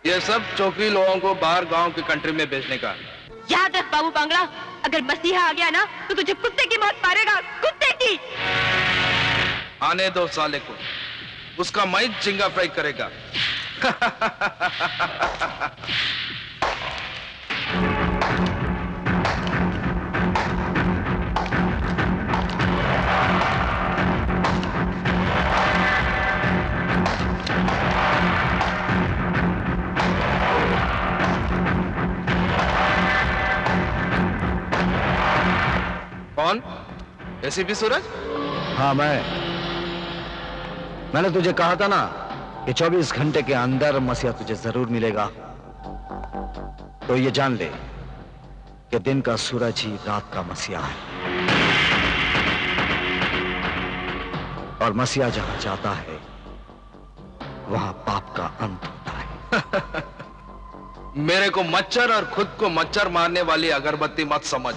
ये सब चौकरी लोगों को बाहर गांव के कंट्री में भेजने का। याद रख बाबू बांगड़ा, अगर मसीहा आ गया ना तो तुझे कुत्ते की मौत मारेगा, कुत्ते की। आने दो साले को, उसका माइक झिंगा फ्राई करेगा। कौन? एसीपी सूरज? हाँ मैंने तुझे कहा था ना कि 24 घंटे के अंदर मसीहा तुझे जरूर मिलेगा। तो ये जान ले कि दिन का सूरज ही रात का मसीहा है, और मसीहा जहां जाता है वहां पाप का अंत होता है। मेरे को मच्छर और खुद को मच्छर मारने वाली अगरबत्ती मत समझ।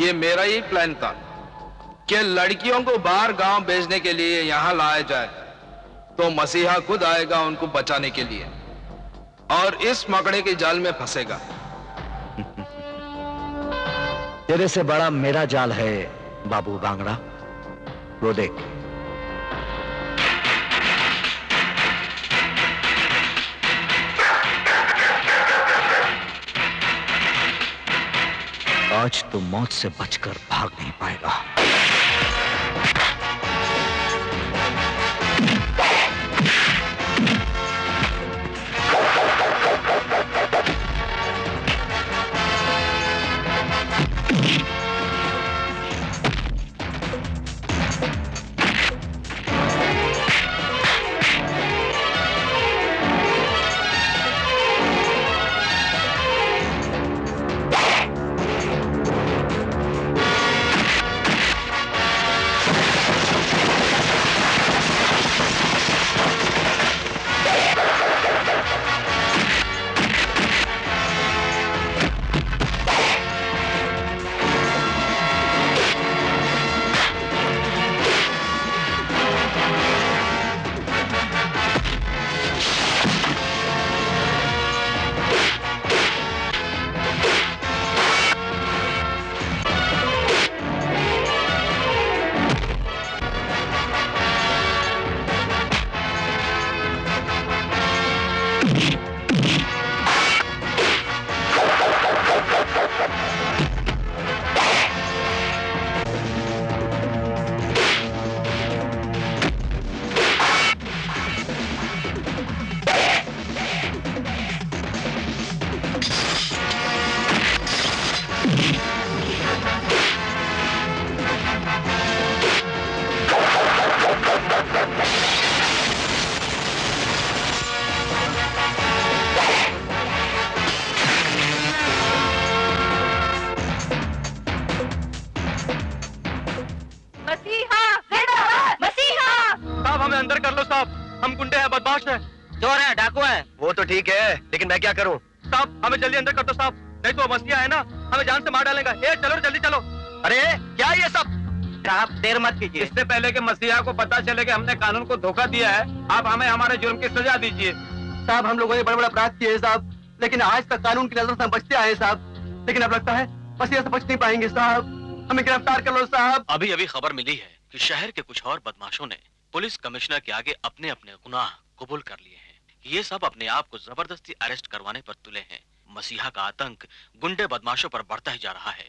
ये मेरा ही प्लान था कि लड़कियों को बाहर गांव भेजने के लिए यहां लाया जाए, तो मसीहा खुद आएगा उनको बचाने के लिए और इस मकड़े के जाल में फंसेगा। तेरे से बड़ा मेरा जाल है बाबू बांगड़ा, वो देख। आज तू मौत से बचकर भाग नहीं पाएगा। अंदर कर लो साहब, हम गुंडे हैं, बदमाश हैं, चोर हैं, डाकू हैं। वो तो ठीक है, लेकिन मैं क्या करूं? साहब हमें जल्दी अंदर कर दो साहब, नहीं तो मसीहा है ना हमें जान से मार डालेगा। चलो जल्दी चलो। अरे क्या ये सब? आप देर मत कीजिए, इससे पहले कि मसीहा को पता चले कि हमने कानून को धोखा दिया है, आप हमें हमारे जुर्म की सजा दीजिए। साहब हम लोगों ने बड़े बड़े अपराध किए साहब, लेकिन आज तक कानून की नजर से हम बचते आए साहब, लेकिन अब लगता है मसीहा से बच नहीं पाएंगे साहब, हमें गिरफ्तार कर लो साहब। अभी अभी खबर मिली है कि शहर के कुछ और बदमाशों ने पुलिस कमिश्नर के आगे अपने अपने गुनाह कबूल कर लिए हैं। ये सब अपने आप को जबरदस्ती अरेस्ट करवाने पर तुले हैं। मसीहा का आतंक गुंडे बदमाशों पर बढ़ता ही जा रहा है।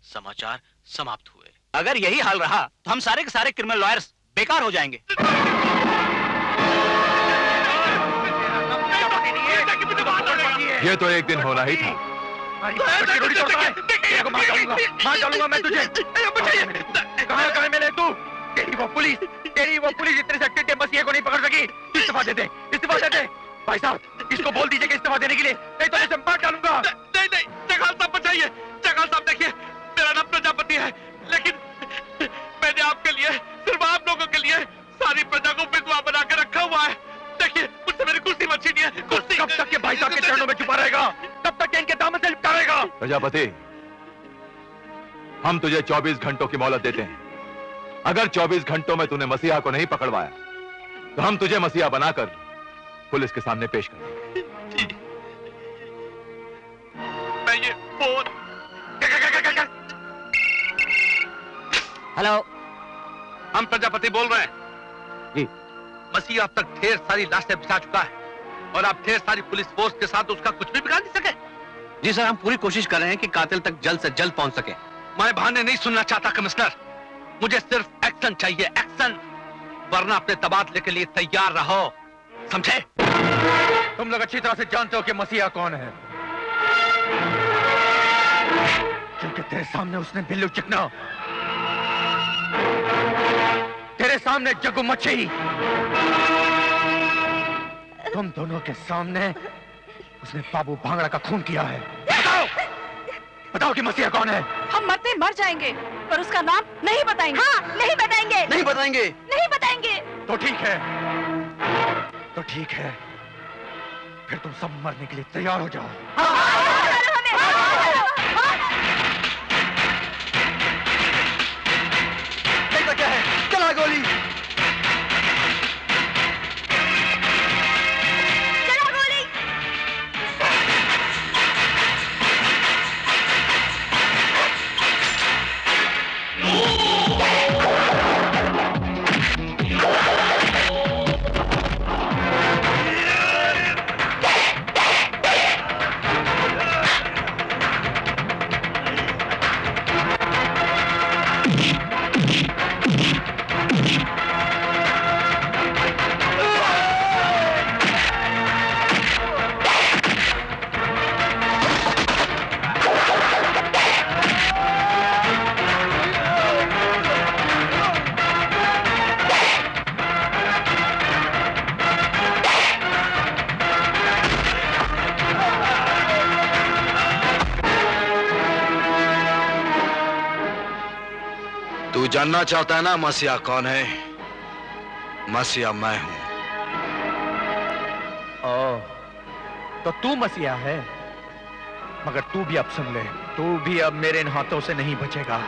समाचार समाप्त हुए। अगर यही हाल रहा तो हम सारे के सारे क्रिमिनल लॉयर्स बेकार हो जाएंगे। ये तो एक दिन होना ही था। मार डालूंगा मैं तुझे। कहाँ मिले तू? तेरी वो पुलिस इतनी शक्ति के मसीहे को नहीं पकड़ सकी। इस्तीफा दे दे, इस्तीफा दे दे। भाई साहब इसको बोल दीजिए कि इस्तीफा देने के लिए, नहीं तो इसे मार डालूंगा। नहीं जगाल साहब बचाइए। जगाल साहब देखिए मेरा नाम प्रजापति है, लेकिन मैंने आपके लिए, सिर्फ आप लोगों के लिए सारी प्रजा को विधवा बना के रखा हुआ है। देखिए मुझसे मेरी कुर्सी मत छीनिए। कुर्सी कब तक के भाई साहब के चरणों में छुपा रहेगा? कब तक इनके दामन से लिपटा रहेगा? प्रजापति हम तुझे 24 घंटों की मोहलत देते हैं। अगर 24 घंटों में तूने मसीहा को नहीं पकड़वाया तो हम तुझे मसीहा बनाकर पुलिस के सामने पेश कर देंगे। फोन। हेलो। हम प्रजापति बोल रहे हैं। जी। मसीहा अब तक ढेर सारी लाशें बिछा चुका है और आप ढेर सारी पुलिस फोर्स के साथ उसका कुछ भी बिगाड़ नहीं सके। जी सर, हम पूरी कोशिश कर रहे हैं कि कातिल तक जल्द से जल्द पहुंच सके। मैं बहाने नहीं सुनना चाहता कमिश्नर, मुझे सिर्फ एक्शन चाहिए, एक्शन, वरना अपने तबादले के लिए तैयार रहो, समझे? तुम लोग अच्छी तरह से जानते हो कि मसीहा कौन है, क्योंकि तेरे सामने उसने बिल्लू चिकना, तेरे सामने जग्गू मच्छी, तुम दोनों के सामने उसने बाबू भांगड़ा का खून किया है। बताओ, बताओ कि मसीहा कौन है? हम मरते मर जाएंगे पर उसका नाम नहीं बताएंगे। हाँ, नहीं बताएंगे। नहीं बताएंगे। नहीं बताएंगे। तो ठीक है, तो ठीक है, फिर तुम सब मरने के लिए तैयार हो जाओ। देखता क्या है? चला गोली। चला गोली। तू जानना चाहता है ना मसीहा कौन है? मसीहा मैं हूं। ओ, तो तू मसीहा है, मगर तू भी अब सुन ले, तू भी अब मेरे इन हाथों से नहीं बचेगा।